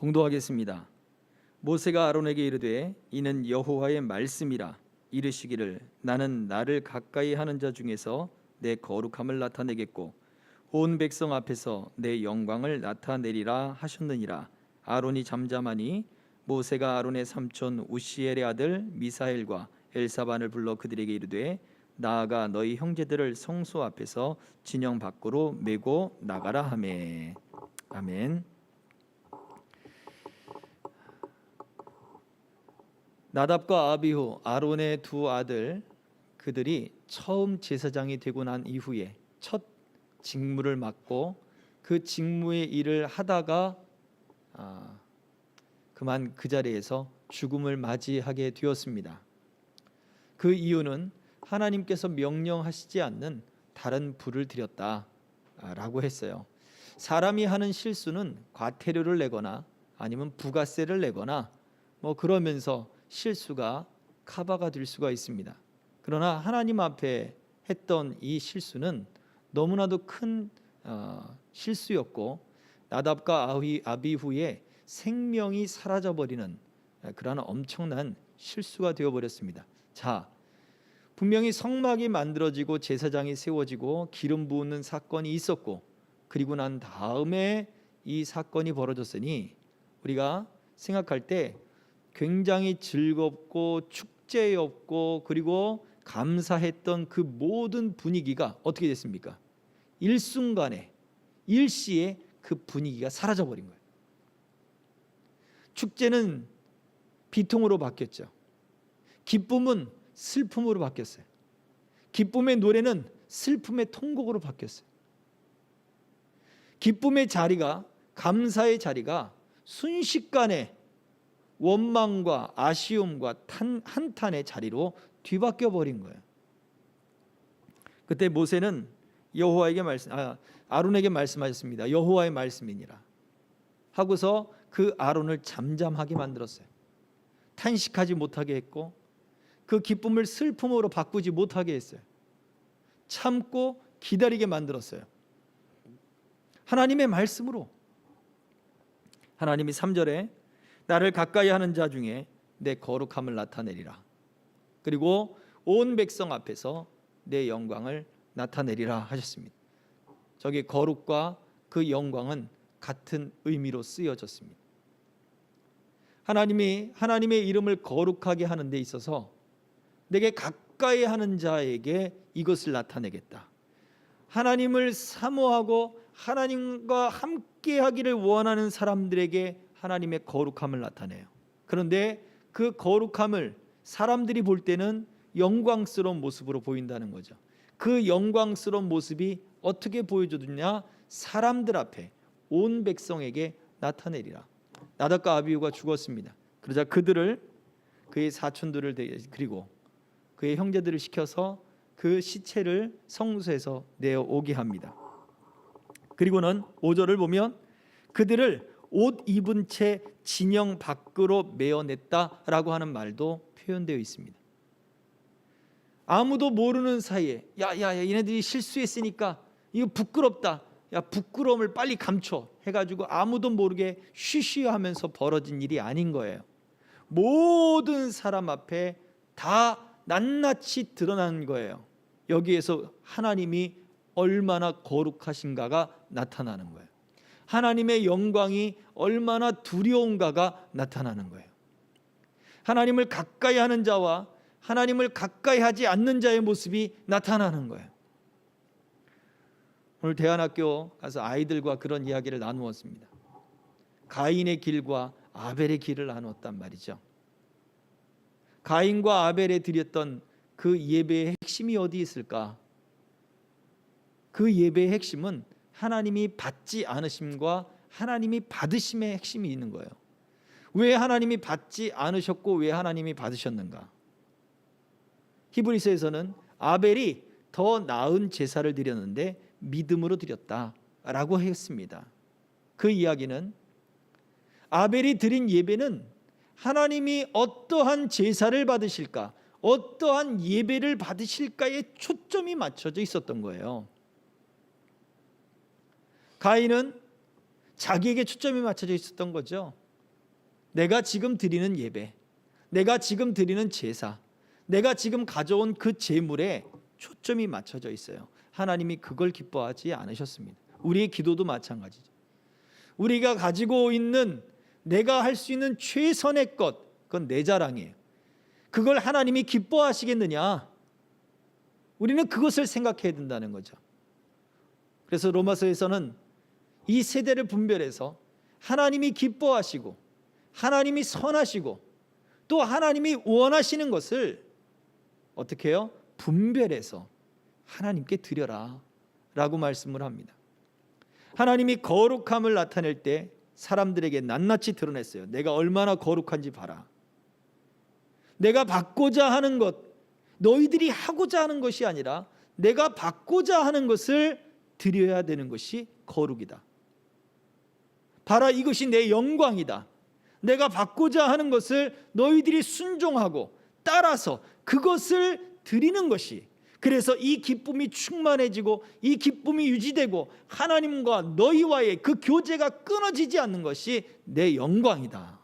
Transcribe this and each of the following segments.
봉독하겠습니다. 모세가 아론에게 이르되 이는 여호와의 말씀이라. 이르시기를 나는 나를 가까이 하는 자 중에서 내 거룩함을 나타내겠고 온 백성 앞에서 내 영광을 나타내리라 하셨느니라. 아론이 잠잠하니 모세가 아론의 삼촌 우시엘의 아들 미사엘과 엘사반을 불러 그들에게 이르되 나아가 너희 형제들을 성소 앞에서 진영 밖으로 메고 나가라 하매. 아멘. 나답과 아비후 아론의 두 아들, 그들이 처음 제사장이 되고 난 이후에 첫 직무를 맡고 그 직무의 일을 하다가 그만 그 자리에서 죽음을 맞이하게 되었습니다. 그 이유는 하나님께서 명령하시지 않는 다른 불을 들였다라고 했어요. 사람이 하는 실수는 과태료를 내거나 아니면 부가세를 내거나 그러면서 실수가 커버가 될 수가 있습니다. 그러나 하나님 앞에 했던 이 실수는 너무나도 큰 실수였고 나답과 아비후의 생명이 사라져버리는 그러한 엄청난 실수가 되어버렸습니다. 자, 분명히 성막이 만들어지고 제사장이 세워지고 기름 부은 사건이 있었고 그리고 난 다음에 이 사건이 벌어졌으니 우리가 생각할 때 굉장히 즐겁고 축제였고 그리고 감사했던 그 모든 분위기가 어떻게 됐습니까? 일순간에 일시에 그 분위기가 사라져버린 거예요. 축제는 비통으로 바뀌었죠. 기쁨은 슬픔으로 바뀌었어요. 기쁨의 노래는 슬픔의 통곡으로 바뀌었어요. 기쁨의 자리가, 감사의 자리가 순식간에 원망과 아쉬움과 한탄의 자리로 뒤바뀌어 버린 거예요. 그때 모세는 아론에게 말씀하셨습니다. 여호와의 말씀이니라 하고서 그 아론을 잠잠하게 만들었어요. 탄식하지 못하게 했고 그 기쁨을 슬픔으로 바꾸지 못하게 했어요. 참고 기다리게 만들었어요. 하나님의 말씀으로. 하나님이 3절에 나를 가까이 하는 자 중에 내 거룩함을 나타내리라. 그리고 온 백성 앞에서 내 영광을 나타내리라 하셨습니다. 저기 거룩과 그 영광은 같은 의미로 쓰여졌습니다. 하나님의 이름을 거룩하게 하는 데 있어서 내게 가까이 하는 자에게 이것을 나타내겠다. 하나님을 사모하고 하나님과 함께 하기를 원하는 사람들에게 하나님의 거룩함을 나타내요. 그런데 그 거룩함을 사람들이 볼 때는 영광스러운 모습으로 보인다는 거죠. 그 영광스러운 모습이 어떻게 보여주느냐? 사람들 앞에 온 백성에게 나타내리라. 나답과 아비후가 죽었습니다. 그러자 그들을, 그의 사촌들을 그리고 그의 형제들을 시켜서 그 시체를 성소에서 내어오게 합니다. 그리고는 5절을 보면 그들을 옷 입은 채 진영 밖으로 메어냈다라고 하는 말도 표현되어 있습니다. 아무도 모르는 사이에 얘네들이 실수했으니까 이거 부끄럽다, 부끄러움을 빨리 감춰 해가지고 아무도 모르게 쉬쉬하면서 벌어진 일이 아닌 거예요. 모든 사람 앞에 다 낱낱이 드러난 거예요. 여기에서 하나님이 얼마나 거룩하신가가 나타나는 거예요. 하나님의 영광이 얼마나 두려운가가 나타나는 거예요. 하나님을 가까이 하는 자와 하나님을 가까이 하지 않는 자의 모습이 나타나는 거예요. 오늘 대안학교 가서 아이들과 그런 이야기를 나누었습니다. 가인의 길과 아벨의 길을 나누었단 말이죠. 가인과 아벨에 드렸던 그 예배의 핵심이 어디 있을까? 그 예배의 핵심은 하나님이 받지 않으심과 하나님이 받으심의 핵심이 있는 거예요. 왜 하나님이 받지 않으셨고 왜 하나님이 받으셨는가? 히브리서에서는 아벨이 더 나은 제사를 드렸는데 믿음으로 드렸다라고 했습니다. 그 이야기는 아벨이 드린 예배는 하나님이 어떠한 제사를 받으실까, 어떠한 예배를 받으실까에 초점이 맞춰져 있었던 거예요. 가인은 자기에게 초점이 맞춰져 있었던 거죠. 내가 지금 드리는 예배, 내가 지금 드리는 제사, 내가 지금 가져온 그 제물에 초점이 맞춰져 있어요. 하나님이 그걸 기뻐하지 않으셨습니다. 우리의 기도도 마찬가지죠. 우리가 가지고 있는 내가 할 수 있는 최선의 것, 그건 내 자랑이에요. 그걸 하나님이 기뻐하시겠느냐? 우리는 그것을 생각해야 된다는 거죠. 그래서 로마서에서는 이 세대를 분별해서 하나님이 기뻐하시고 하나님이 선하시고 또 하나님이 원하시는 것을 어떻게 해요? 분별해서 하나님께 드려라 라고 말씀을 합니다. 하나님이 거룩함을 나타낼 때 사람들에게 낱낱이 드러냈어요. 내가 얼마나 거룩한지 봐라. 내가 받고자 하는 것, 너희들이 하고자 하는 것이 아니라 내가 받고자 하는 것을 드려야 되는 것이 거룩이다. 봐라, 이것이 내 영광이다. 내가 받고자 하는 것을 너희들이 순종하고 따라서 그것을 드리는 것이, 그래서 이 기쁨이 충만해지고 이 기쁨이 유지되고 하나님과 너희와의 그 교제가 끊어지지 않는 것이 내 영광이다.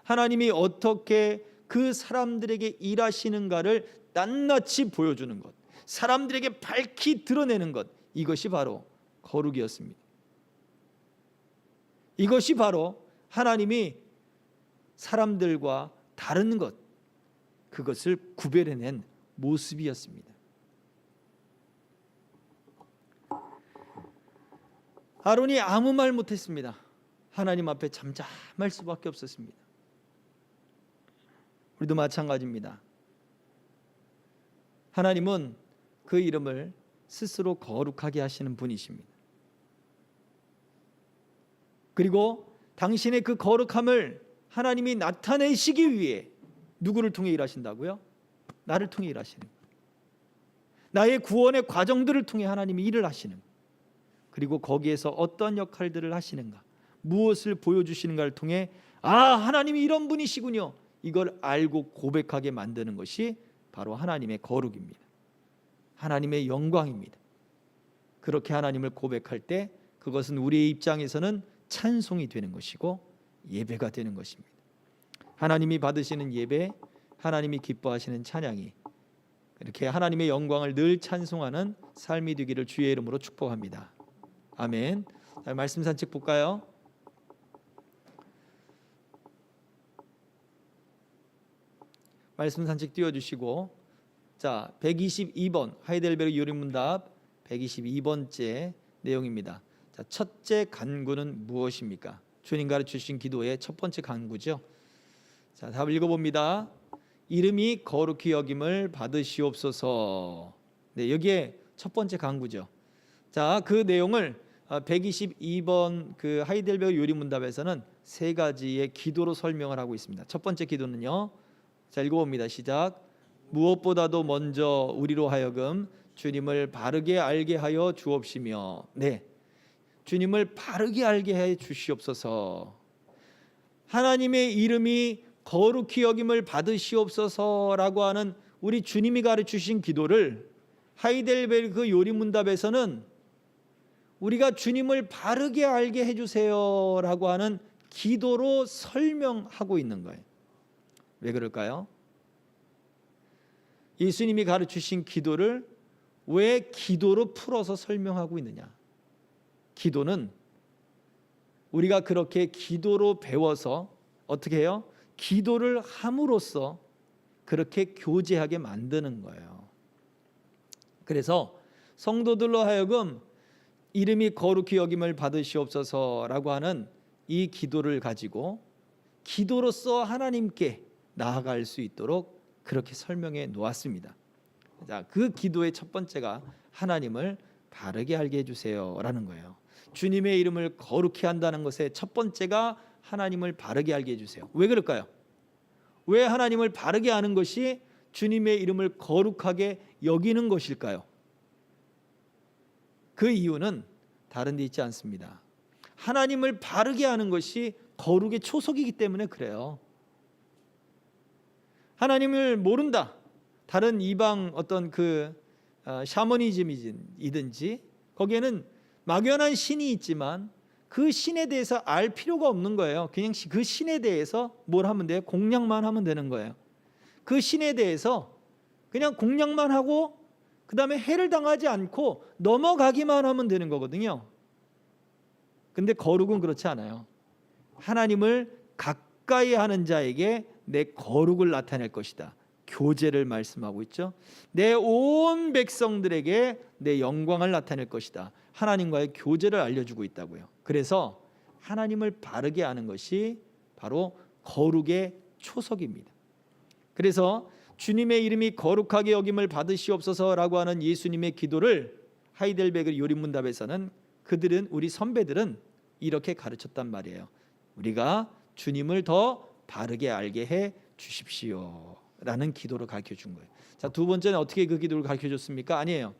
하나님이 어떻게 그 사람들에게 일하시는가를 낱낱이 보여주는 것, 사람들에게 밝히 드러내는 것, 이것이 바로 거룩이었습니다. 이것이 바로 하나님이 사람들과 다른 것, 그것을 구별해낸 모습이었습니다. 아론이 아무 말 못했습니다. 하나님 앞에 잠잠할 수밖에 없었습니다. 우리도 마찬가지입니다. 하나님은 그 이름을 스스로 거룩하게 하시는 분이십니다. 그리고 당신의 그 거룩함을 하나님이 나타내시기 위해 누구를 통해 일하신다고요? 나를 통해 일하시는 거예요. 나의 구원의 과정들을 통해 하나님이 일을 하시는 거예요. 그리고 거기에서 어떤 역할들을 하시는가, 무엇을 보여주시는가를 통해 하나님이 이런 분이시군요, 이걸 알고 고백하게 만드는 것이 바로 하나님의 거룩입니다. 하나님의 영광입니다. 그렇게 하나님을 고백할 때 그것은 우리의 입장에서는 찬송이 되는 것이고 예배가 되는 것입니다. 하나님이 받으시는 예배, 하나님이 기뻐하시는 찬양이 이렇게 하나님의 영광을 늘 찬송하는 삶이 되기를 주의 이름으로 축복합니다. 아멘. 자, 말씀 산책 볼까요? 말씀 산책 띄워주시고, 자 122번 하이델베르 요리문답 122번째 내용입니다. 자, 첫째 간구는 무엇입니까? 주님 가르치신 기도의 첫 번째 간구죠. 자, 답을 읽어봅니다. 이름이 거룩히 여김을 받으시옵소서. 네, 여기에 첫 번째 간구죠. 자, 그 내용을 122번 그 하이델베르 요리문답에서는 세 가지의 기도로 설명을 하고 있습니다. 첫 번째 기도는요. 자, 읽어봅니다. 시작. 무엇보다도 먼저 우리로 하여금 주님을 바르게 알게 하여 주옵시며. 네, 주님을 바르게 알게 해 주시옵소서. 하나님의 이름이 거룩히 여김을 받으시옵소서라고 하는 우리 주님이 가르치신 기도를 하이델베르크 요리문답에서는 우리가 주님을 바르게 알게 해주세요라고 하는 기도로 설명하고 있는 거예요. 왜 그럴까요? 예수님이 가르치신 기도를 왜 기도로 풀어서 설명하고 있느냐? 기도는 우리가 그렇게 기도로 배워서 어떻게 해요? 기도를 함으로써 그렇게 교제하게 만드는 거예요. 그래서 성도들로 하여금 이름이 거룩히 여김을 받으시옵소서라고 하는 이 기도를 가지고 기도로서 하나님께 나아갈 수 있도록 그렇게 설명해 놓았습니다. 자, 그 기도의 첫 번째가 하나님을 바르게 알게 해주세요라는 거예요. 주님의 이름을 거룩히 한다는 것의 첫 번째가 하나님을 바르게 알게 해주세요. 왜 그럴까요? 왜 하나님을 바르게 아는 것이 주님의 이름을 거룩하게 여기는 것일까요? 그 이유는 다른 데 있지 않습니다. 하나님을 바르게 아는 것이 거룩의 초석이기 때문에 그래요. 하나님을 모른다, 다른 이방 어떤 그 샤머니즘이든지 거기에는 막연한 신이 있지만 그 신에 대해서 알 필요가 없는 거예요. 그냥 그 신에 대해서 뭘 하면 돼요? 공략만 하면 되는 거예요. 그 신에 대해서 그냥 공략만 하고 그 다음에 해를 당하지 않고 넘어가기만 하면 되는 거거든요. 근데 거룩은 그렇지 않아요. 하나님을 가까이 하는 자에게 내 거룩을 나타낼 것이다. 교제를 말씀하고 있죠. 내 온 백성들에게 내 영광을 나타낼 것이다. 하나님과의 교제를 알려주고 있다고요. 그래서 하나님을 바르게 아는 것이 바로 거룩의 초석입니다. 그래서 주님의 이름이 거룩하게 여김을 받으시옵소서라고 하는 예수님의 기도를 하이델베르 요리문답에서는 그들은, 우리 선배들은 이렇게 가르쳤단 말이에요. 우리가 주님을 더 바르게 알게 해 주십시오 라는 기도를 가르쳐 준 거예요. 자, 두 번째는 어떻게 그 기도를 가르쳐 줬습니까? 아니에요.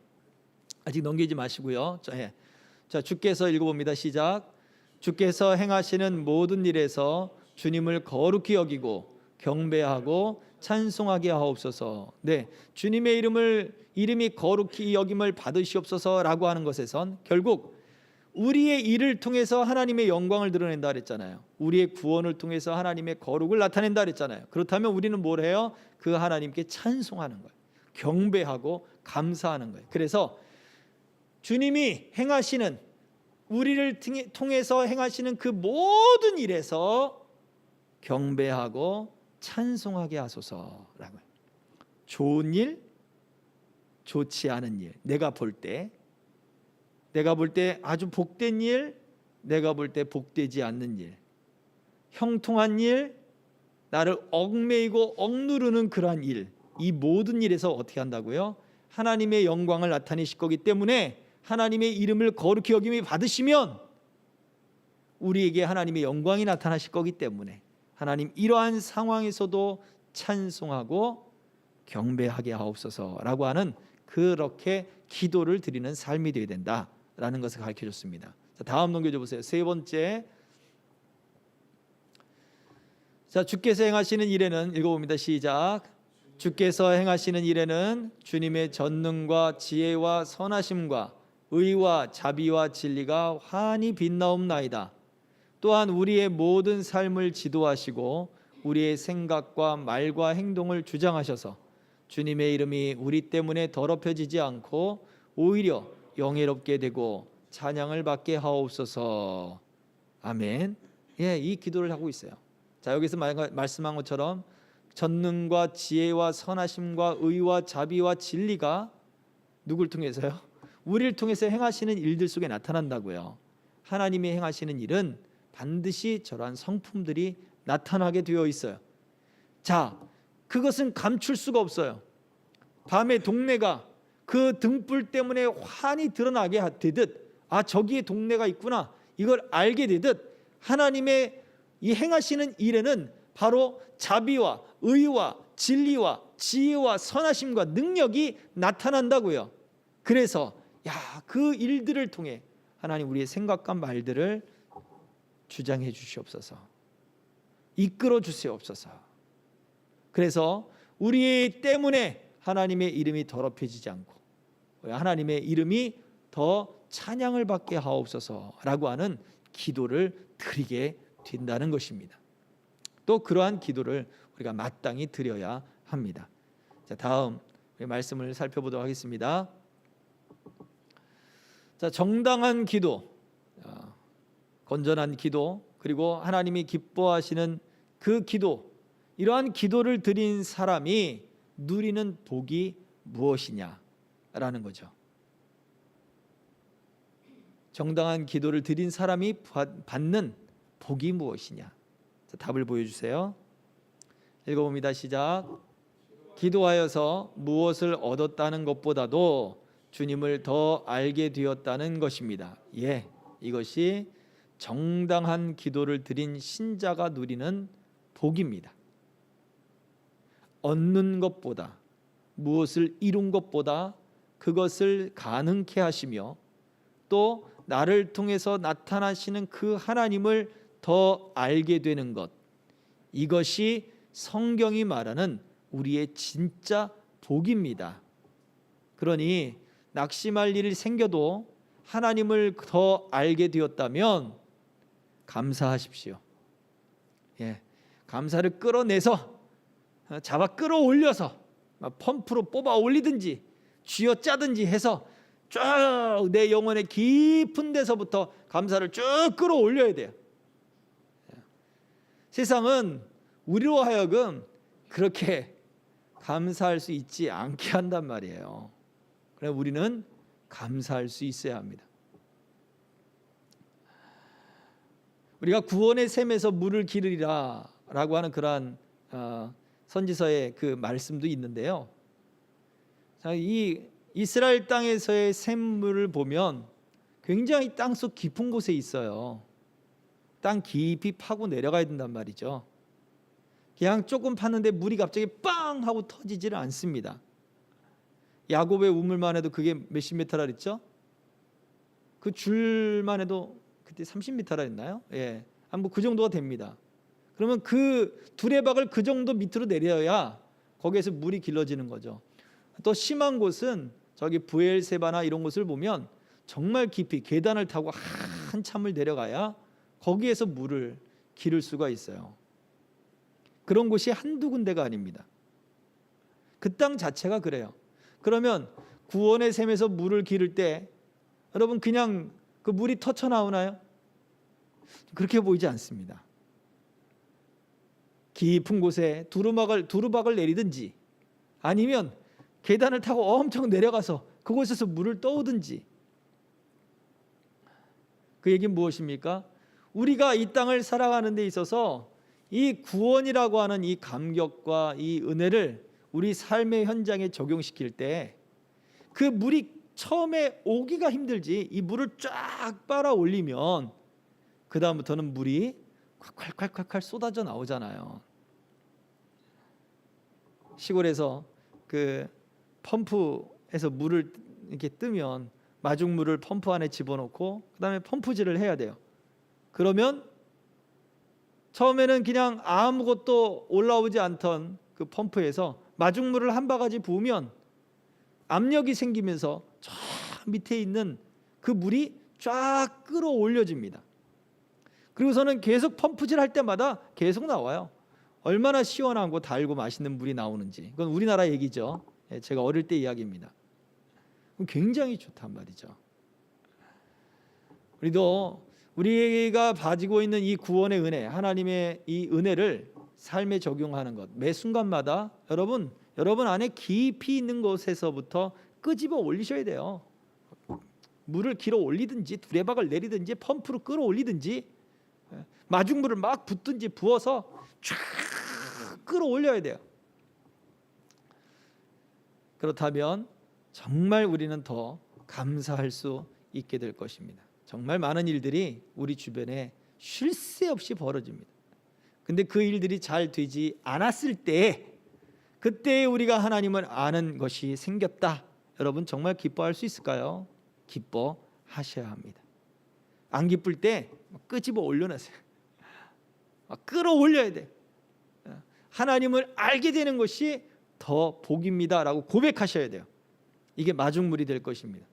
아직 넘기지 마시고요. 자, 주께서 읽어봅니다. 시작. 주께서 행하시는 모든 일에서 주님을 거룩히 여기고 경배하고 찬송하게 하옵소서. 네, 주님의 이름이 거룩히 여김을 받으시옵소서라고 하는 것에선 결국 우리의 일을 통해서 하나님의 영광을 드러낸다 그랬잖아요. 우리의 구원을 통해서 하나님의 거룩을 나타낸다 그랬잖아요. 그렇다면 우리는 뭘 해요? 그 하나님께 찬송하는 거예요. 경배하고 감사하는 거예요. 그래서 주님이 행하시는, 우리를 통해서 행하시는 그 모든 일에서 경배하고 찬송하게 하소서라고요. 좋은 일, 좋지 않은 일, 내가 볼 때 아주 복된 일, 내가 볼 때 복되지 않는 일, 형통한 일, 나를 얽매이고 억누르는 그러한 일, 이 모든 일에서 어떻게 한다고요? 하나님의 영광을 나타내실 거기 때문에 하나님의 이름을 거룩히 여김이 받으시면 우리에게 하나님의 영광이 나타나실 거기 때문에 하나님, 이러한 상황에서도 찬송하고 경배하게 하옵소서라고 하는, 그렇게 기도를 드리는 삶이 되어야 된다라는 것을 가르쳐 줬습니다. 자, 다음 넘겨줘 보세요. 세 번째. 자, 주께서 행하시는 일에는, 읽어봅니다. 시작. 주께서 행하시는 일에는 주님의 전능과 지혜와 선하심과 의와 자비와 진리가 환히 빛나옵나이다. 또한 우리의 모든 삶을 지도하시고 우리의 생각과 말과 행동을 주장하셔서 주님의 이름이 우리 때문에 더럽혀지지 않고 오히려 영예롭게 되고 찬양을 받게 하옵소서. 아멘. 예, 이 기도를 하고 있어요. 자, 여기서 말씀한 것처럼 전능과 지혜와 선하심과 의와 자비와 진리가 누굴 통해서요? 우리를 통해서 행하시는 일들 속에 나타난다고요. 하나님이 행하시는 일은 반드시 저러한 성품들이 나타나게 되어 있어요. 자, 그것은 감출 수가 없어요. 밤에 동네가 그 등불 때문에 환히 드러나게 되듯, 아, 저기에 동네가 있구나, 이걸 알게 되듯 하나님의 이 행하시는 일에는 바로 자비와 의와 진리와 지혜와 선하심과 능력이 나타난다고요. 그래서 그 일들을 통해 하나님, 우리의 생각과 말들을 주장해 주시옵소서, 이끌어 주시옵소서. 그래서 우리 때문에 하나님의 이름이 더럽혀지지 않고 하나님의 이름이 더 찬양을 받게 하옵소서라고 하는 기도를 드리게 된다는 것입니다. 또 그러한 기도를 우리가 마땅히 드려야 합니다. 자, 다음 말씀을 살펴보도록 하겠습니다. 자, 정당한 기도, 건전한 기도, 그리고 하나님이 기뻐하시는 그 기도, 이러한 기도를 드린 사람이 누리는 복이 무엇이냐라는 거죠. 정당한 기도를 드린 사람이 받는 복이 무엇이냐? 자, 답을 보여주세요. 읽어봅니다. 시작. 기도하여서 무엇을 얻었다는 것보다도 주님을 더 알게 되었다는 것입니다. 예, 이것이 정당한 기도를 드린 신자가 누리는 복입니다. 얻는 것보다, 무엇을 이룬 것보다 그것을 가능케 하시며 또 나를 통해서 나타나시는 그 하나님을 더 알게 되는 것, 이것이 성경이 말하는 우리의 진짜 복입니다. 그러니 낙심할 일이 생겨도 하나님을 더 알게 되었다면 감사하십시오. 예, 감사를 끌어내서 잡아 끌어올려서 펌프로 뽑아 올리든지 쥐어짜든지 해서 쭉 내 영혼의 깊은 데서부터 감사를 쭉 끌어올려야 돼요. 세상은 우리로 하여금 그렇게 감사할 수 있지 않게 한단 말이에요. 그래서 우리는 감사할 수 있어야 합니다. 우리가 구원의 샘에서 물을 기르리라 라고 하는 그러한 선지서의 그 말씀도 있는데요. 이 이스라엘 땅에서의 샘물을 보면 굉장히 땅속 깊은 곳에 있어요. 땅 깊이 파고 내려가야 된단 말이죠. 그냥 조금 팠는데 물이 갑자기 빵 하고 터지지는 않습니다. 야곱의 우물만 해도 그게 몇십 미터라 그랬죠? 그 줄만 해도 그때 30m라 했나요? 예, 뭐 그 정도가 됩니다. 그러면 그 두레박을 그 정도 밑으로 내려야 거기에서 물이 길러지는 거죠. 또 심한 곳은 저기 부엘세바나 이런 곳을 보면 정말 깊이 계단을 타고 한참을 내려가야 거기에서 물을 기를 수가 있어요. 그런 곳이 한두 군데가 아닙니다. 그 땅 자체가 그래요. 그러면 구원의 샘에서 물을 기를 때 여러분 그냥 그 물이 터쳐 나오나요? 그렇게 보이지 않습니다. 깊은 곳에 두루박을 내리든지 아니면 계단을 타고 엄청 내려가서 그곳에서 물을 떠오든지. 그 얘기는 무엇입니까? 우리가 이 땅을 살아가는 데 있어서 이 구원이라고 하는 이 감격과 이 은혜를 우리 삶의 현장에 적용시킬 때 그 물이 처음에 오기가 힘들지 이 물을 쫙 빨아 올리면 그 다음부터는 물이 콸콸콸콸 쏟아져 나오잖아요. 시골에서 그 펌프에서 물을 이렇게 뜨면 마중물을 펌프 안에 집어넣고 그 다음에 펌프질을 해야 돼요. 그러면 처음에는 그냥 아무것도 올라오지 않던 그 펌프에서 마중물을 한 바가지 부으면 압력이 생기면서 저 밑에 있는 그 물이 쫙 끌어올려집니다. 그리고서는 계속 펌프질 할 때마다 계속 나와요. 얼마나 시원하고 달고 맛있는 물이 나오는지. 그건 우리나라 얘기죠. 제가 어릴 때 이야기입니다. 굉장히 좋단 말이죠. 우리가 가지고 있는 이 구원의 은혜, 하나님의 이 은혜를 삶에 적용하는 것, 매 순간마다 여러분 안에 깊이 있는 곳에서부터 끄집어 올리셔야 돼요. 물을 길어 올리든지 두레박을 내리든지 펌프로 끌어 올리든지 마중물을 막 붓든지 부어서 쫙 끌어 올려야 돼요. 그렇다면 정말 우리는 더 감사할 수 있게 될 것입니다. 정말 많은 일들이 우리 주변에 쉴 새 없이 벌어집니다. 근데 그 일들이 잘 되지 않았을 때 그때 우리가 하나님을 아는 것이 생겼다. 여러분 정말 기뻐할 수 있을까요? 기뻐하셔야 합니다. 안 기쁠 때 끄집어 올려놓으세요. 끌어올려야 돼. 하나님을 알게 되는 것이 더 복입니다라고 고백하셔야 돼요. 이게 마중물이 될 것입니다.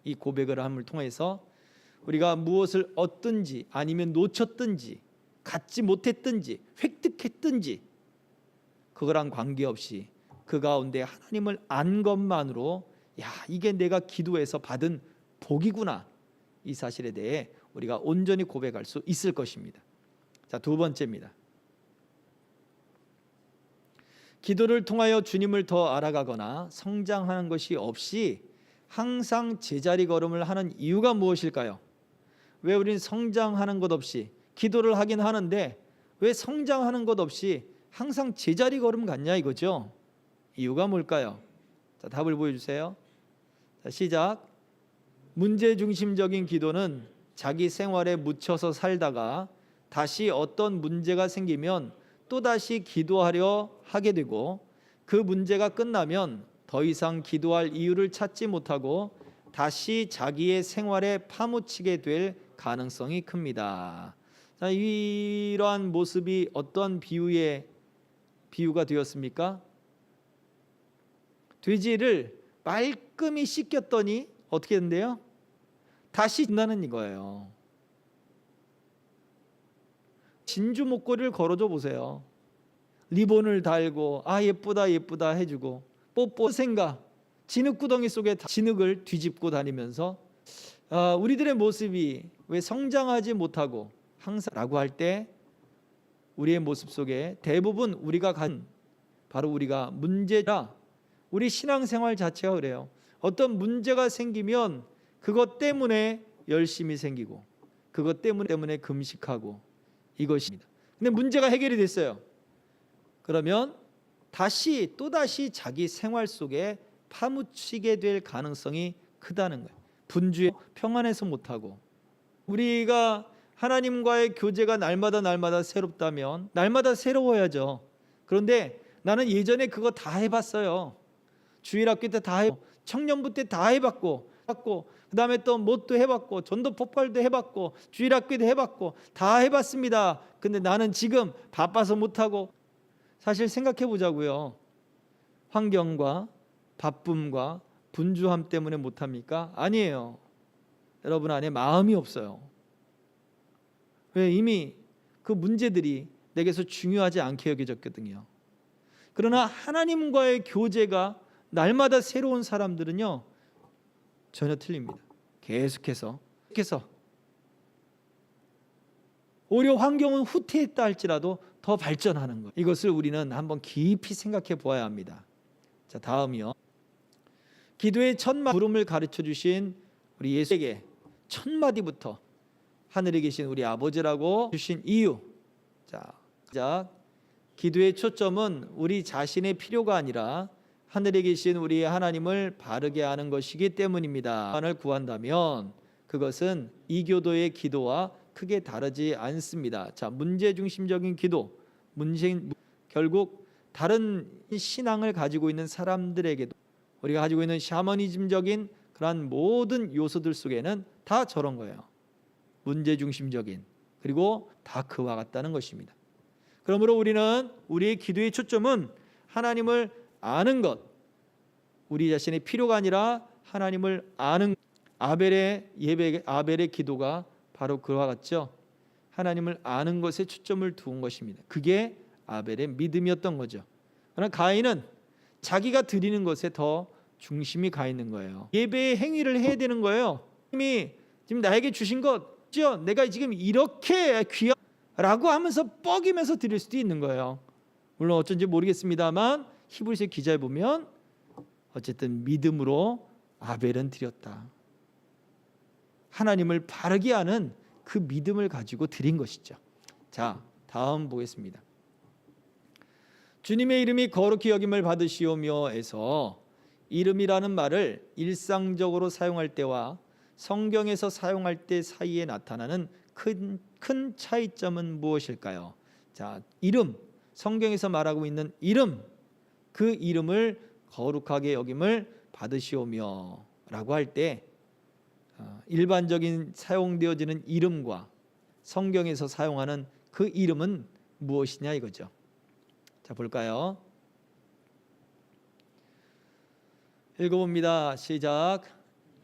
이 고백을 함을 통해서 우리가 무엇을 얻든지 아니면 놓쳤든지 갖지 못했든지 획득했든지 그거랑 관계없이 그 가운데 하나님을 안 것만으로 야 이게 내가 기도해서 받은 복이구나 이 사실에 대해 우리가 온전히 고백할 수 있을 것입니다. 자, 두 번째입니다. 기도를 통하여 주님을 더 알아가거나 성장하는 것이 없이 항상 제자리 걸음을 하는 이유가 무엇일까요? 왜 우리는 성장하는 것 없이 기도를 하긴 하는데 왜 성장하는 것 없이 항상 제자리 걸음 같냐 이거죠. 이유가 뭘까요? 자, 답을 보여주세요. 자, 시작. 문제중심적인 기도는 자기 생활에 묻혀서 살다가 다시 어떤 문제가 생기면 또다시 기도하려 하게 되고 그 문제가 끝나면 더 이상 기도할 이유를 찾지 못하고 다시 자기의 생활에 파묻히게 될 가능성이 큽니다. 자, 이러한 모습이 어떤 비유가 되었습니까? 돼지를 말끔히 씻겼더니 어떻게 된대요? 다시 된다는 이거예요. 진주 목걸이를 걸어줘 보세요. 리본을 달고 예쁘다 예쁘다 해주고 뽀뽀 생각 진흙구덩이 속에 진흙을 뒤집고 다니면서 우리들의 모습이 왜 성장하지 못하고 항상 라고 할 때 우리의 모습 속에 대부분 우리가 가진 바로 우리가 문제라 우리 신앙생활 자체가 그래요. 어떤 문제가 생기면 그것 때문에 열심히 생기고 그것 때문에 금식하고 이것입니다. 근데 문제가 해결이 됐어요. 그러면 또다시 자기 생활 속에 파묻히게 될 가능성이 크다는 거예요. 분주해 평안해서 못하고 우리가 하나님과의 교제가 날마다 새롭다면 날마다 새로워야죠. 그런데 나는 예전에 그거 다 해봤어요. 주일학교 때 다 해봤고 청년부 때 다 해봤고 그 다음에 또 뭣도 해봤고 전도 폭발도 해봤고 주일학교 때 해봤고 다 해봤습니다. 근데 나는 지금 바빠서 못하고 사실 생각해 보자고요. 환경과 바쁨과 분주함 때문에 못합니까? 아니에요. 여러분 안에 마음이 없어요. 왜? 이미 그 문제들이 내게서 중요하지 않게 여겨졌거든요. 그러나 하나님과의 교제가 날마다 새로운 사람들은요 전혀 틀립니다. 계속해서 오히려 환경은 후퇴했다 할지라도 더 발전하는 것. 이것을 우리는 한번 깊이 생각해 보아야 합니다. 자, 다음이요. 기도의 첫 부름을 가르쳐 주신 우리 예수에게 첫 마디부터 하늘에 계신 우리 아버지라고 주신 이유. 자, 기도의 초점은 우리 자신의 필요가 아니라 하늘에 계신 우리 하나님을 바르게 아는 것이기 때문입니다. 하나님을 구한다면 그것은 이교도의 기도와 크게 다르지 않습니다. 자, 문제 중심적인 기도, 결국 다른 신앙을 가지고 있는 사람들에게도 우리가 가지고 있는 샤머니즘적인 그러한 모든 요소들 속에는 다 저런 거예요. 문제 중심적인, 그리고 다 그와 같다는 것입니다. 그러므로 우리는 우리의 기도의 초점은 하나님을 아는 것, 우리 자신의 필요가 아니라 하나님을 아는 아벨의 기도가 바로 그와 같죠. 하나님을 아는 것에 초점을 두은 것입니다. 그게 아벨의 믿음이었던 거죠. 그러나 가인은 자기가 드리는 것에 더 중심이 가 있는 거예요. 예배의 행위를 해야 되는 거예요. 하나님이 지금 나에게 주신 것죠. 내가 지금 이렇게 귀하라고 하면서 뻐기면서 드릴 수도 있는 거예요. 물론 어쩐지 모르겠습니다만 히브리서 기자에 보면 어쨌든 믿음으로 아벨은 드렸다. 하나님을 바르게 아는 그 믿음을 가지고 드린 것이죠. 자, 다음 보겠습니다. 주님의 이름이 거룩히 여김을 받으시오며에서 이름이라는 말을 일상적으로 사용할 때와 성경에서 사용할 때 사이에 나타나는 큰 차이점은 무엇일까요? 자, 이름, 성경에서 말하고 있는 이름, 그 이름을 거룩하게 여김을 받으시오며 라고 할 때 일반적인 사용되어지는 이름과 성경에서 사용하는 그 이름은 무엇이냐 이거죠. 자, 볼까요? 읽어봅니다. 시작.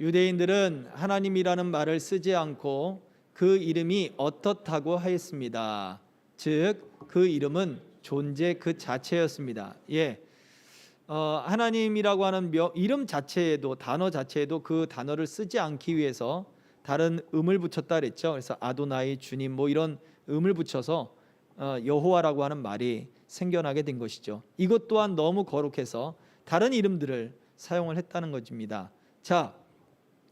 유대인들은 하나님이라는 말을 쓰지 않고 그 이름이 어떻다고 하였습니다. 즉 그 이름은 존재 그 자체였습니다. 하나님이라고 하는 이름 자체에도, 단어 자체에도 그 단어를 쓰지 않기 위해서 다른 음을 붙였다 그랬죠. 그래서 아도나이, 주님 이런 음을 붙여서 여호와라고 하는 말이 생겨나게 된 것이죠. 이것 또한 너무 거룩해서 다른 이름들을 사용을 했다는 것입니다. 자,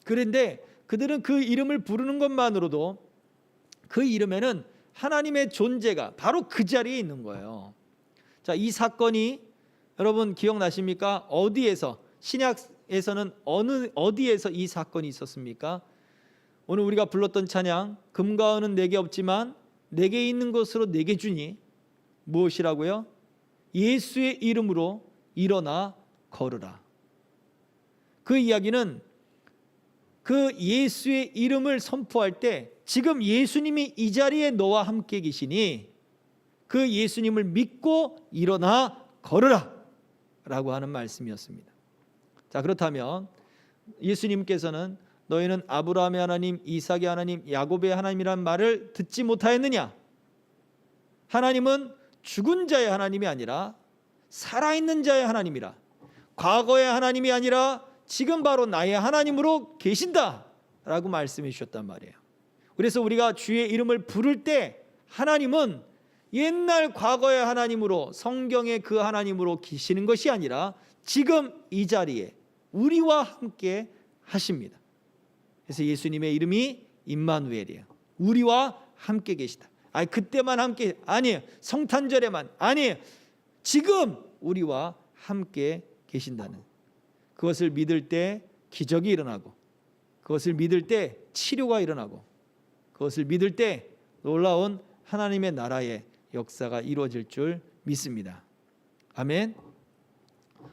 그런데 그들은 그 이름을 부르는 것만으로도 그 이름에는 하나님의 존재가 바로 그 자리에 있는 거예요. 자, 이 사건이 여러분 기억나십니까? 어디에서, 신약에서는 어디에서 이 사건이 있었습니까? 오늘 우리가 불렀던 찬양, 금과 은은 내게 없지만 내게 있는 것으로 내게 주니 무엇이라고요? 예수의 이름으로 일어나 걸으라. 그 이야기는 그 예수의 이름을 선포할 때 지금 예수님이 이 자리에 너와 함께 계시니 그 예수님을 믿고 일어나 걸으라 라고 하는 말씀이었습니다. 자, 그렇다면 예수님께서는 너희는 아브라함의 하나님, 이삭의 하나님, 야곱의 하나님이라는 말을 듣지 못하였느냐? 하나님은 죽은 자의 하나님이 아니라 살아있는 자의 하나님이라. 과거의 하나님이 아니라 지금 바로 나의 하나님으로 계신다라고 말씀해 주셨단 말이에요. 그래서 우리가 주의 이름을 부를 때 하나님은 옛날 과거의 하나님으로, 성경의 그 하나님으로 계시는 것이 아니라 지금 이 자리에 우리와 함께 하십니다. 그래서 예수님의 이름이 임마누엘이에요. 우리와 함께 계시다. 아니 그때만 함께, 아니에요. 성탄절에만, 아니에요. 지금 우리와 함께 계신다는, 그것을 믿을 때 기적이 일어나고, 그것을 믿을 때 치료가 일어나고, 그것을 믿을 때 놀라운 하나님의 나라의 역사가 이루어질 줄 믿습니다. 아멘.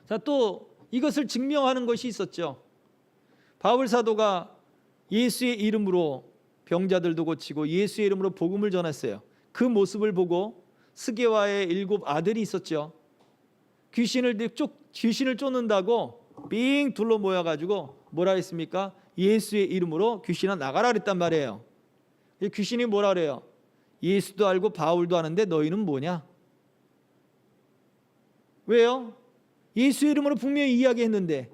자, 또 이것을 증명하는 것이 있었죠. 바울 사도가 예수의 이름으로 병자들도 고치고 예수의 이름으로 복음을 전했어요. 그 모습을 보고 스게와의 7 아들이 있었죠. 귀신을 쫓는다고 빙 둘러 모여가지고 뭐라 했습니까? 예수의 이름으로 귀신아 나가라 그랬단 말이에요. 귀신이 뭐라 그래요? 예수도 알고 바울도 아는데 너희는 뭐냐? 왜요? 예수의 이름으로 분명히 이야기했는데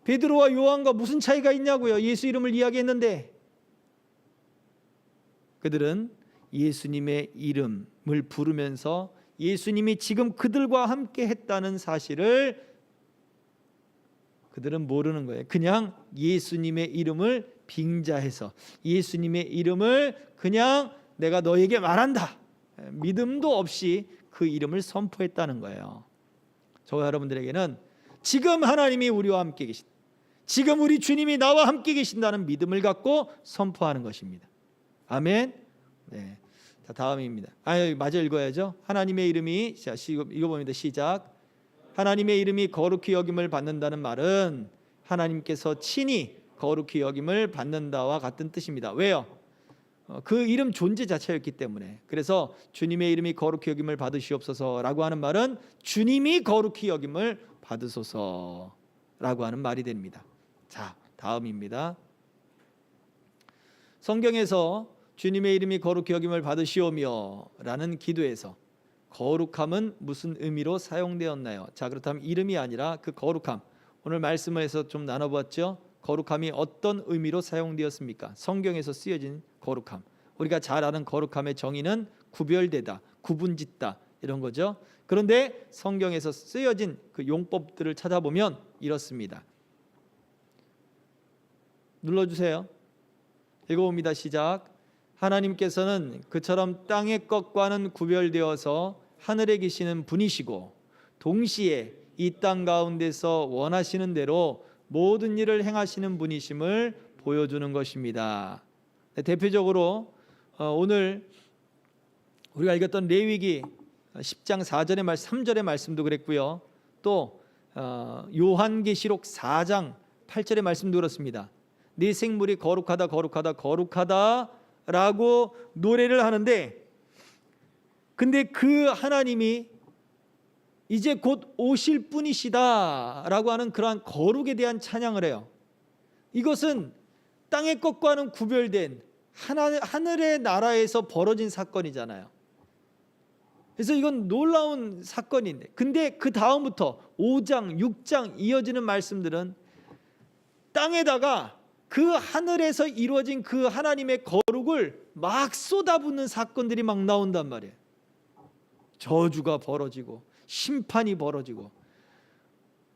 베드로와 요한과 무슨 차이가 있냐고요? 예수 이름을 이야기했는데. 그들은 예수님의 이름을 부르면서 예수님이 지금 그들과 함께 했다는 사실을 그들은 모르는 거예요. 그냥 예수님의 이름을 빙자해서 예수님의 이름을 그냥 내가 너에게 말한다, 믿음도 없이 그 이름을 선포했다는 거예요. 저와 여러분들에게는 지금 하나님이 우리와 함께 계신다, 지금 우리 주님이 나와 함께 계신다는 믿음을 갖고 선포하는 것입니다. 아멘. 네. 자, 다음입니다. 마저 읽어야죠. 하나님의 이름이, 자, 읽어봅니다. 시작. 하나님의 이름이 거룩히 여김을 받는다는 말은 하나님께서 친히 거룩히 여김을 받는다와 같은 뜻입니다. 왜요? 그 이름 존재 자체였기 때문에. 그래서 주님의 이름이 거룩히 여김을 받으시옵소서라고 하는 말은 주님이 거룩히 여김을 받으소서라고 하는 말이 됩니다. 자, 다음입니다. 성경에서 주님의 이름이 거룩히 여김을 받으시오며 라는 기도에서 거룩함은 무슨 의미로 사용되었나요? 자, 그렇다면 이름이 아니라 그 거룩함, 오늘 말씀에서 좀 나눠봤죠. 거룩함이 어떤 의미로 사용되었습니까? 성경에서 쓰여진 거룩함, 우리가 잘 아는 거룩함의 정의는 구별되다, 구분짓다 이런 거죠. 그런데 성경에서 쓰여진 그 용법들을 찾아보면 이렇습니다. 눌러주세요. 읽어봅니다. 시작. 하나님께서는 그처럼 땅의 것과는 구별되어서 하늘에 계시는 분이시고 동시에 이 땅 가운데서 원하시는 대로 모든 일을 행하시는 분이심을 보여주는 것입니다. 대표적으로 오늘 우리가 읽었던 레위기 10장 4절의 말씀, 3절의 말씀도 그랬고요. 또 요한계시록 4장 8절의 말씀도 그렇습니다. 네 생물이 거룩하다 거룩하다 거룩하다 라고 노래를 하는데, 근데 그 하나님이 이제 곧 오실 분이시다 라고 하는 그러한 거룩에 대한 찬양을 해요. 이것은 땅의 것과는 구별된 하늘의 나라에서 벌어진 사건이잖아요. 그래서 이건 놀라운 사건인데, 근데 그 다음부터 5장 6장 이어지는 말씀들은 땅에다가 그 하늘에서 이루어진 그 하나님의 거룩을 막 쏟아붓는 사건들이 막 나온단 말이에요. 저주가 벌어지고 심판이 벌어지고,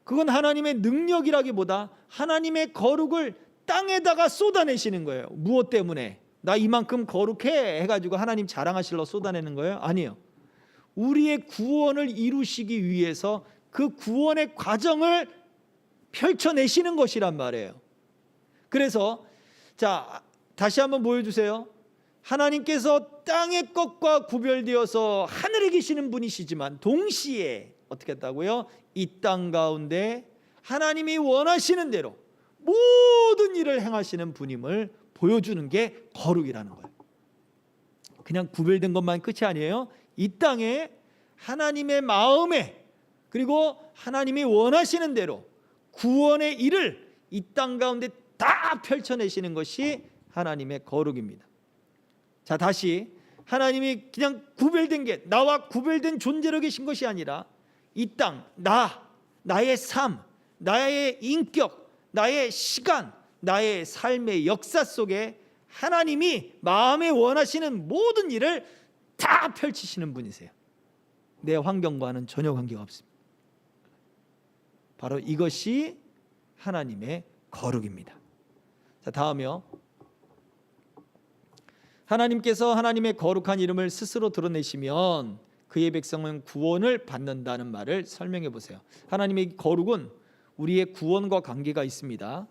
그건 하나님의 능력이라기보다 하나님의 거룩을 땅에다가 쏟아내시는 거예요. 무엇 때문에? 나 이만큼 거룩해 해가지고 하나님 자랑하시려고 쏟아내는 거예요? 아니에요. 우리의 구원을 이루시기 위해서 그 구원의 과정을 펼쳐내시는 것이란 말이에요. 그래서 자, 다시 한번 보여주세요. 하나님께서 땅의 것과 구별되어서 하늘에 계시는 분이시지만 동시에 어떻게 했다고요? 이 땅 가운데 하나님이 원하시는 대로 모든 일을 행하시는 분임을 보여주는 게 거룩이라는 거예요. 그냥 구별된 것만 끝이 아니에요. 이 땅에 하나님의 마음에, 그리고 하나님이 원하시는 대로 구원의 일을 이 땅 가운데 다 펼쳐내시는 것이 하나님의 거룩입니다. 자, 다시 하나님이 그냥 구별된 게 나와 구별된 존재로 계신 것이 아니라 이 땅, 나의 삶, 나의 인격, 나의 시간, 나의 삶의 역사 속에 하나님이 마음에 원하시는 모든 일을 다 펼치시는 분이세요. 내 환경과는 전혀 관계가 없습니다. 바로 이것이 하나님의 거룩입니다. 자, 다음이요. 하나님께서 하나님의 거룩한 이름을 스스로 드러내시면 그의 백성은 구원을 받는다는 말을 설명해 보세요. 하나님의 거룩은 우리의 구원과 관계가 있습니다.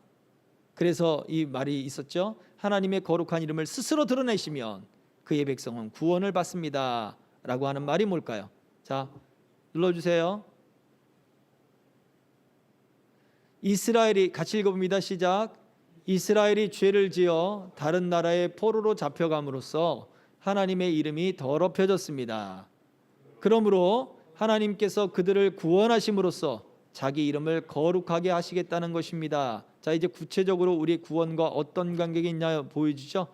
그래서 이 말이 있었죠. 하나님의 거룩한 이름을 스스로 드러내시면 그의 백성은 구원을 받습니다 라고 하는 말이 뭘까요? 자, 눌러주세요. 이스라엘이, 같이 읽어봅니다. 시작. 이스라엘이 죄를 지어 다른 나라의 포로로 잡혀감으로써 하나님의 이름이 더럽혀졌습니다. 그러므로 하나님께서 그들을 구원하심으로써 자기 이름을 거룩하게 하시겠다는 것입니다. 자, 이제 구체적으로 우리의 구원과 어떤 관계가 있냐 보여주죠.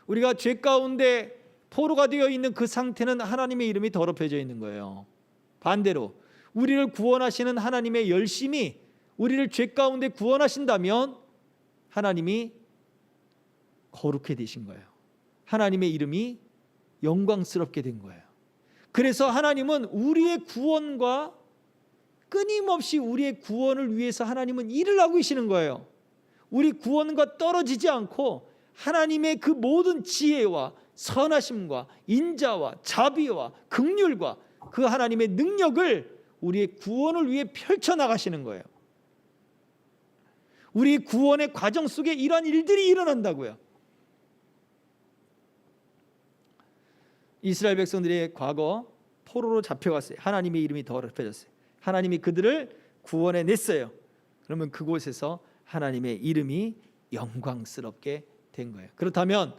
우리가 죄 가운데 포로가 되어 있는 그 상태는 하나님의 이름이 더럽혀져 있는 거예요. 반대로 우리를 구원하시는 하나님의 열심이 우리를 죄 가운데 구원하신다면 하나님이 거룩해 되신 거예요. 하나님의 이름이 영광스럽게 된 거예요. 그래서 하나님은 우리의 구원과 끊임없이 우리의 구원을 위해서 하나님은 일을 하고 계시는 거예요. 우리 구원과 떨어지지 않고 하나님의 그 모든 지혜와 선하심과 인자와 자비와 긍휼과 그 하나님의 능력을 우리의 구원을 위해 펼쳐나가시는 거예요. 우리 구원의 과정 속에 이러한 일들이 일어난다고요. 이스라엘 백성들이 과거 포로로 잡혀갔어요. 하나님의 이름이 더럽혀졌어요. 하나님이 그들을 구원해 냈어요. 그러면 그곳에서 하나님의 이름이 영광스럽게 된 거예요. 그렇다면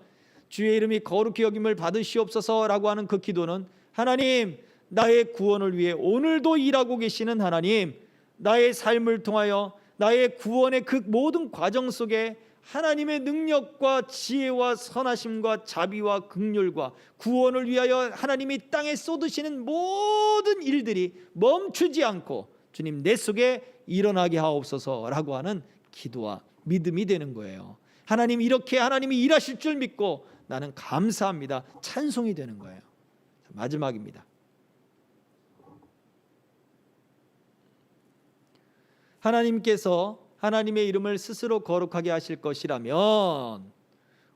주의 이름이 거룩히 여김을 받으시옵소서라고 하는 그 기도는 하나님, 나의 구원을 위해 오늘도 일하고 계시는 하나님, 나의 삶을 통하여 나의 구원의 그 모든 과정 속에 하나님의 능력과 지혜와 선하심과 자비와 긍휼과 구원을 위하여 하나님이 땅에 쏟으시는 모든 일들이 멈추지 않고 주님 내 속에 일어나게 하옵소서라고 하는 기도와 믿음이 되는 거예요. 하나님, 이렇게 하나님이 일하실 줄 믿고 나는 감사합니다, 찬송이 되는 거예요. 마지막입니다. 하나님께서 하나님의 이름을 스스로 거룩하게 하실 것이라면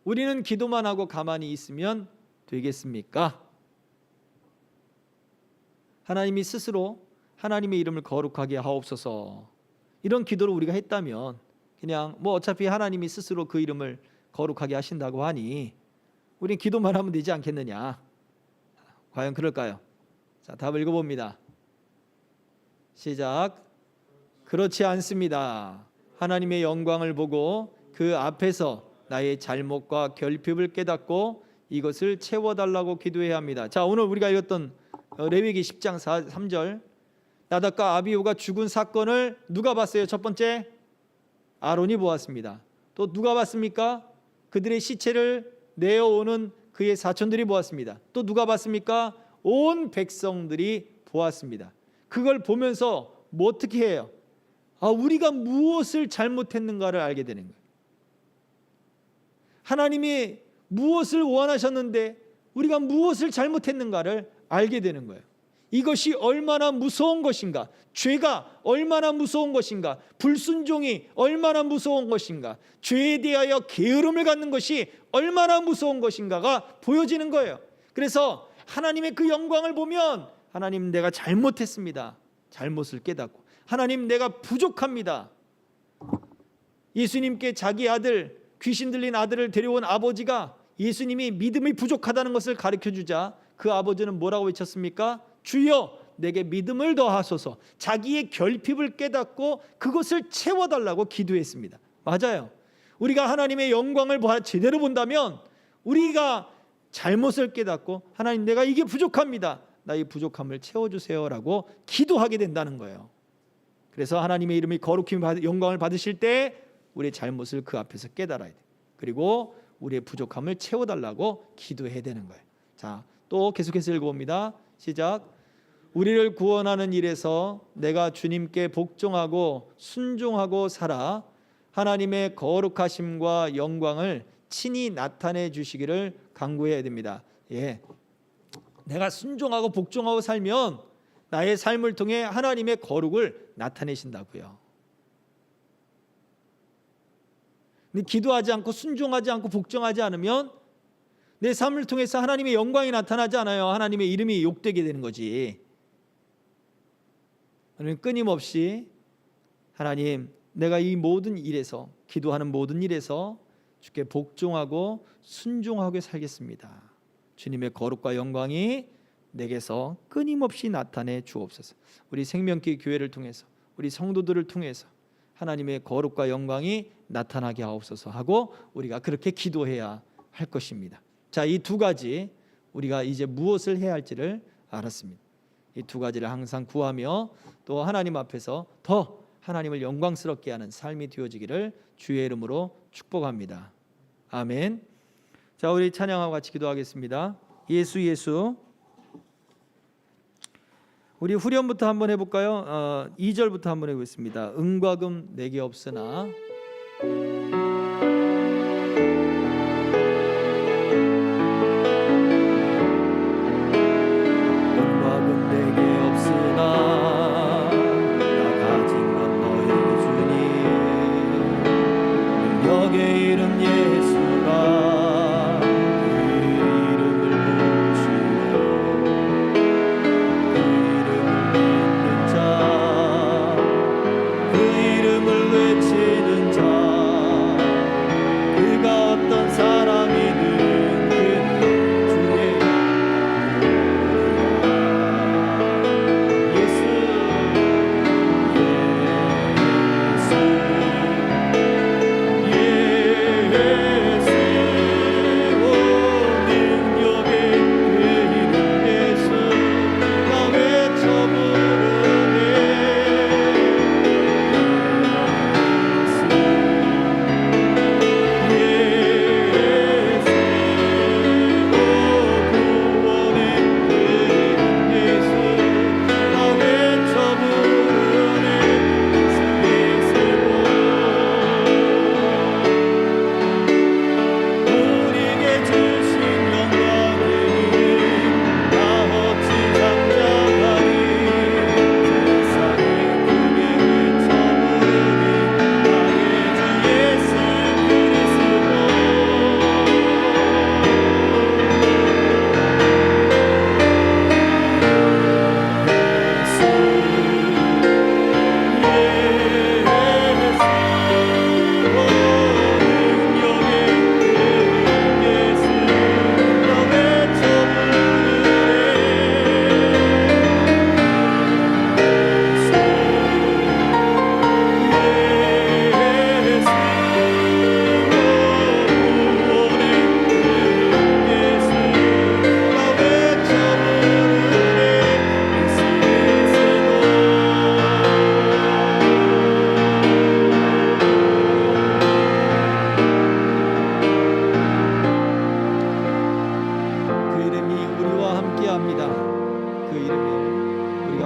우리는 기도만 하고 가만히 있으면 되겠습니까? 하나님이 스스로 하나님의 이름을 거룩하게 하옵소서, 이런 기도를 우리가 했다면 그냥 뭐 어차피 하나님이 스스로 그 이름을 거룩하게 하신다고 하니 우리는 기도만 하면 되지 않겠느냐? 과연 그럴까요? 자, 답을 읽어봅니다. 시작. 그렇지 않습니다. 하나님의 영광을 보고 그 앞에서 나의 잘못과 결핍을 깨닫고 이것을 채워달라고 기도해야 합니다. 자, 오늘 우리가 읽었던 레위기 10장 3절, 나답과 아비후가 죽은 사건을 누가 봤어요? 첫 번째, 아론이 보았습니다. 또 누가 봤습니까? 그들의 시체를 내어오는 그의 사촌들이 보았습니다. 또 누가 봤습니까? 온 백성들이 보았습니다. 그걸 보면서 뭐 어떻게 해요? 우리가 무엇을 잘못했는가를 알게 되는 거예요. 하나님이 무엇을 원하셨는데 우리가 무엇을 잘못했는가를 알게 되는 거예요. 이것이 얼마나 무서운 것인가, 죄가 얼마나 무서운 것인가, 불순종이 얼마나 무서운 것인가, 죄에 대하여 게으름을 갖는 것이 얼마나 무서운 것인가가 보여지는 거예요. 그래서 하나님의 그 영광을 보면 하나님, 내가 잘못했습니다, 잘못을 깨닫고, 하나님, 내가 부족합니다. 예수님께 자기 아들, 귀신 들린 아들을 데려온 아버지가 예수님이 믿음이 부족하다는 것을 가르쳐주자 그 아버지는 뭐라고 외쳤습니까? 주여, 내게 믿음을 더하소서. 자기의 결핍을 깨닫고 그것을 채워달라고 기도했습니다. 맞아요. 우리가 하나님의 영광을 제대로 본다면 우리가 잘못을 깨닫고 하나님, 내가 이게 부족합니다, 나의 부족함을 채워주세요라고 기도하게 된다는 거예요. 그래서 하나님의 이름이 거룩히 영광을 받으실 때 우리의 잘못을 그 앞에서 깨달아야 돼. 그리고 우리의 부족함을 채워달라고 기도해야 되는 거예요. 자, 또 계속해서 읽어봅니다. 시작. 우리를 구원하는 일에서 내가 주님께 복종하고 순종하고 살아 하나님의 거룩하심과 영광을 친히 나타내 주시기를 간구해야 됩니다. 예, 내가 순종하고 복종하고 살면 나의 삶을 통해 하나님의 거룩을 나타내신다고요. 근데 기도하지 않고 순종하지 않고 복종하지 않으면 내 삶을 통해서 하나님의 영광이 나타나지 않아요. 하나님의 이름이 욕되게 되는 거지. 하나님 끊임없이 하나님, 내가 이 모든 일에서, 기도하는 모든 일에서 주께 복종하고 순종하게 살겠습니다. 주님의 거룩과 영광이 내게서 끊임없이 나타내 주옵소서. 우리 생명기 교회를 통해서, 우리 성도들을 통해서 하나님의 거룩과 영광이 나타나게 하옵소서 하고 우리가 그렇게 기도해야 할 것입니다. 자, 이 두 가지 우리가 이제 무엇을 해야 할지를 알았습니다. 이 두 가지를 항상 구하며 또 하나님 앞에서 더 하나님을 영광스럽게 하는 삶이 되어지기를 주의 이름으로 축복합니다. 아멘. 자, 우리 찬양하고 같이 기도하겠습니다. 예수 예수. 우리 후렴부터 한번 해볼까요? 2절부터 한번 해보겠습니다. 은과 금 내게 없으나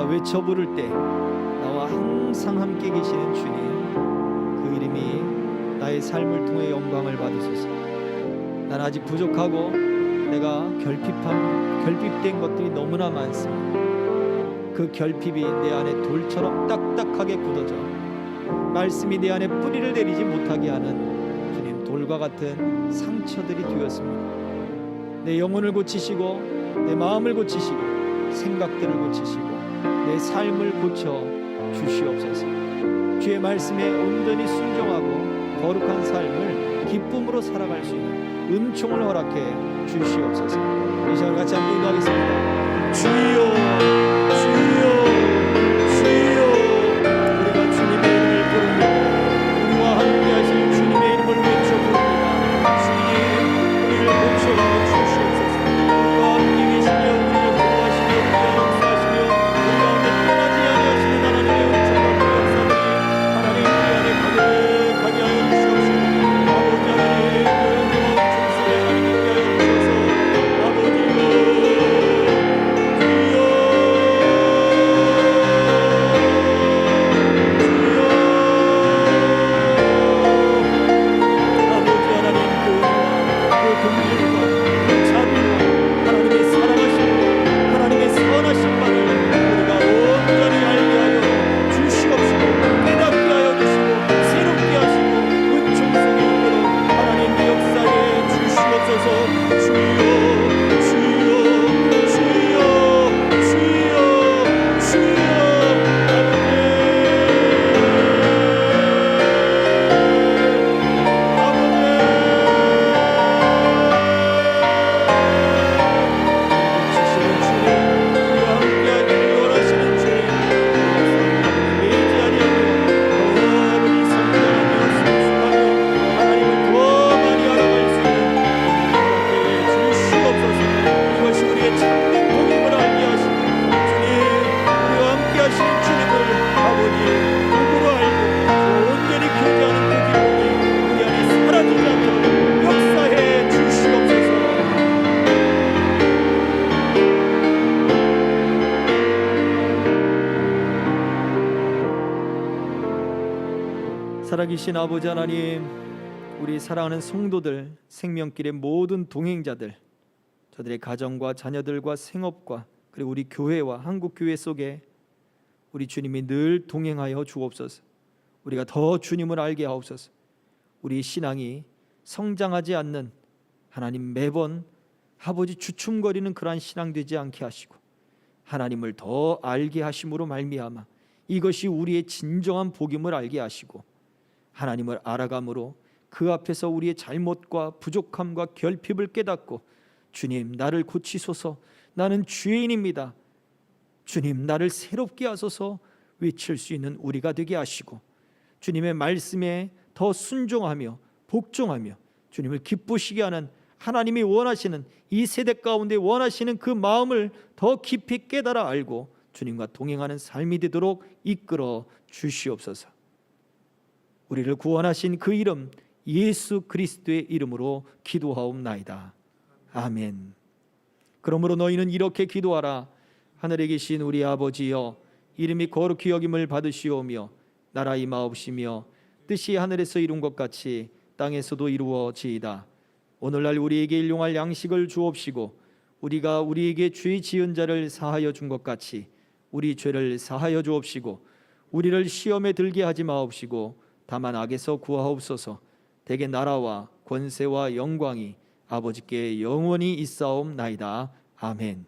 외쳐 부를 때 나와 항상 함께 계시는 주님, 그 이름이 나의 삶을 통해 영광을 받으소서. 난 아직 부족하고 내가 결핍된 것들이 너무나 많습니다. 그 결핍이 내 안에 돌처럼 딱딱하게 굳어져 말씀이 내 안에 뿌리를 내리지 못하게 하는 주님, 돌과 같은 상처들이 되었습니다. 내 영혼을 고치시고 내 마음을 고치시고 생각들을 고치시고 내 삶을 고쳐 주시옵소서. 주의 말씀에 온전히 순종하고 거룩한 삶을 기쁨으로 살아갈 수 있는 은총을 허락해 주시옵소서. 이 시간 같이 함께 기도하겠습니다. 주여, 주여, 주여. 우리가 주님의 이름을 부르며 우리와 함께 하실 주님의 이름을 외쳐 부릅니다. 주님, 우리를 고쳐 주시옵소서. 우리와 함께 계시며 우리를 보호하시며 우리와 역사하시며 우리 가운데 떠나지 아니하시는 하나님의 은총과 역사들이 하나님 우리 안에 가득하게 하여 주시옵소서. 아버지 하나님, 그 은혜와 긍휼과 그 자비와 하나님의 사랑하심과 하나님의 선하심만을 우리가 온전히 알게 하여 주시옵시고 깨닫게 하여 주시고 새롭게 하시고 은총 속에 이끌어 하나님 역사에 주시옵소서. 주여 주여 주여 주여 주여 살아계신 아버지 하나님, 우리 사랑하는 성도들, 생명길의 모든 동행자들, 저들의 가정과 자녀들과 생업과 그리고 우리 교회와 한국교회 속에 우리 주님이 늘 동행하여 주옵소서. 우리가 더 주님을 알게 하옵소서. 우리 신앙이 성장하지 않는, 하나님 매번 아버지 주춤거리는 그러한 신앙 되지 않게 하시고 하나님을 더 알게 하심으로 말미암아 이것이 우리의 진정한 복임을 알게 하시고 하나님을 알아감으로 그 앞에서 우리의 잘못과 부족함과 결핍을 깨닫고 주님 나를 고치소서, 나는 죄인입니다, 주님 나를 새롭게 하소서 외칠 수 있는 우리가 되게 하시고 주님의 말씀에 더 순종하며 복종하며 주님을 기쁘시게 하는, 하나님이 원하시는, 이 세대 가운데 원하시는 그 마음을 더 깊이 깨달아 알고 주님과 동행하는 삶이 되도록 이끌어 주시옵소서. 우리를 구원하신 그 이름 예수 그리스도의 이름으로 기도하옵나이다. 아멘. 그러므로 너희는 이렇게 기도하라. 하늘에 계신 우리 아버지여, 이름이 거룩히 여김을 받으시오며 나라 임하옵시며 뜻이 하늘에서 이룬 것 같이 땅에서도 이루어지이다. 오늘날 우리에게 일용할 양식을 주옵시고 우리가 우리에게 죄 지은 자를 사하여 준 것 같이 우리 죄를 사하여 주옵시고 우리를 시험에 들게 하지 마옵시고 다만 악에서 구하옵소서. 대개 나라와 권세와 영광이 아버지께 영원히 있사옵나이다. 아멘.